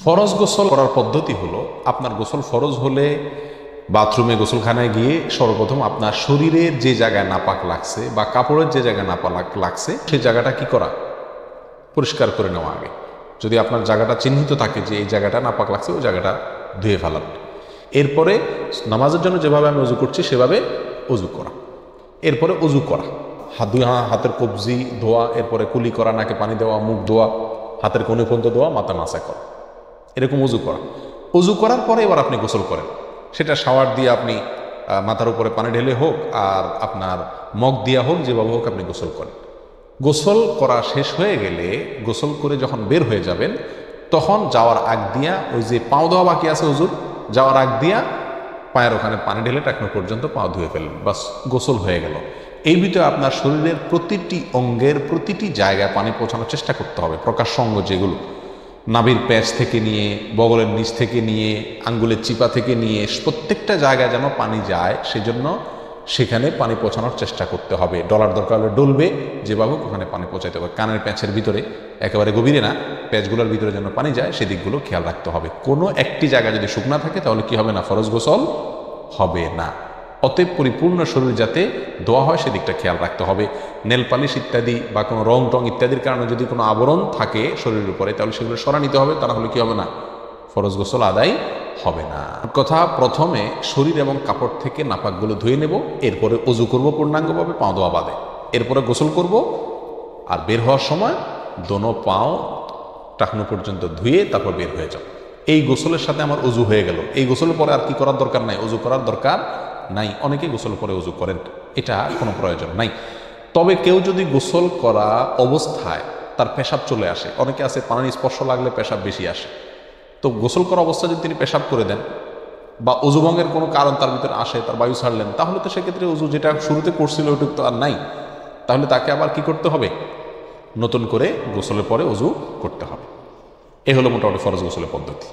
ফরজ গোসল করার পদ্ধতি হলো, আপনার গোসল ফরজ হলে বাথরুমে গোসলখানায় গিয়ে সর্বপ্রথম আপনার শরীরের যে জায়গায় নাপাক লাগছে বা কাপড়ের যে জায়গায় নাপাক লাগছে সেই জায়গাটা কি করা, পরিষ্কার করে নেওয়া আগে। যদি আপনার জায়গাটা চিহ্নিত থাকে যে এই জায়গাটা নাপাক লাগছে, ওই জায়গাটা ধুয়ে ফেলান। এরপরে নামাজের জন্য যেভাবে আমি অজু করছি সেভাবে অজু করা। এরপরে অজু করা, হাতের কবজি ধোয়া, এরপরে কুলি করা, নাকে পানি দেওয়া, মুখ ধোয়া, হাতের কোণে পর্যন্ত ধোয়া, মাথা মাসা করা, এরকম অজু করা। অজু করার পরে এবার আপনি গোসল করেন। সেটা শাওয়ার দিয়ে আপনি মাথার উপরে পানি ঢেলে হোক আর আপনার মগ দিয়া হোক, যেভাবে হোক আপনি গোসল করেন। গোসল করা শেষ হয়ে গেলে, গোসল করে যখন বের হয়ে যাবেন, তখন যাওয়ার আগ দিয়া ওই যে পাও দেওয়া বাকি আছে অজুর, যাওয়ার আগ দিয়া পায়ের ওখানে পানি ঢেলে টাকনো পর্যন্ত পাও ধুয়ে ফেললেন, বাস গোসল হয়ে গেল। এই ভিতরে আপনার শরীরের প্রতিটি অঙ্গের প্রতিটি জায়গায় পানি পৌঁছানোর চেষ্টা করতে হবে। প্রকাশ্য অঙ্গ যেগুলো, নাভির প্যাচ থেকে নিয়ে, বগলের নিচ থেকে নিয়ে, আঙ্গুলের চিপা থেকে নিয়ে, প্রত্যেকটা জায়গায় যেন পানি যায়, সেজন্য সেখানে পানি পৌঁছানোর চেষ্টা করতে হবে। ডলার দরকার হলে ডলবে, যেভাবে ওখানে পানি পৌঁছাতে হবে। কানের প্যাচের ভিতরে, একেবারে গভীরে না, প্যাচগুলোর ভিতরে যেন পানি যায় সেদিকগুলো খেয়াল রাখতে হবে। কোনো একটি জায়গা যদি শুকনা থাকে তাহলে কি হবে না, ফরজ গোসল হবে না। অতএব পরিপূর্ণ শরীর যাতে ধোয়া হয় সেদিকটা খেয়াল রাখতে হবে। নেল পালিশ ইত্যাদি বা কোনো রং টং ইত্যাদির কারণে যদি কোনো আবরণ থাকে শরীরের উপরে, তাহলে সেগুলো সরা নিতে হবে, তাহলে কি হবে না, ফরজ গোসল আদায় হবে না। কথা, প্রথমে শরীর এবং কাপড় থেকে নাপাকগুলো ধুয়ে নেব, এরপরে অজু করব পূর্ণাঙ্গভাবে, পাও ধোয়া বাদে, এরপরে গোসল করব। আর বের হওয়ার সময় দোনো পাও টাকনো পর্যন্ত ধুয়ে তারপর বের হয়ে যাব। এই গোসলের সাথে আমার অজু হয়ে গেল। এই গোসলের পরে আর কি করার দরকার নাই, অজু করার দরকার নাই। অনেকে গোসল পরে অজু করেন, এটা কোনো প্রয়োজন নাই। তবে কেউ যদি গোসল করা অবস্থায় তার পেশাব চলে আসে, অনেকে আছে পানির স্পর্শ লাগলে পেশাব বেশি আসে, তো গোসল করা অবস্থায় যদি তিনি পেশাব করে দেন বা অজুভঙ্গের কোনো কারণ তার ভিতরে আসে, তার বায়ু ছাড়লেন, তাহলে তো সেক্ষেত্রে অজু যেটা শুরুতে করছিল ওইটুকু তো আর নাই, তাহলে তাকে আবার কি করতে হবে, নতুন করে গোসলের পরে অজু করতে হবে। এ হলো মোটামুটি ফরজ গোসলের পদ্ধতি।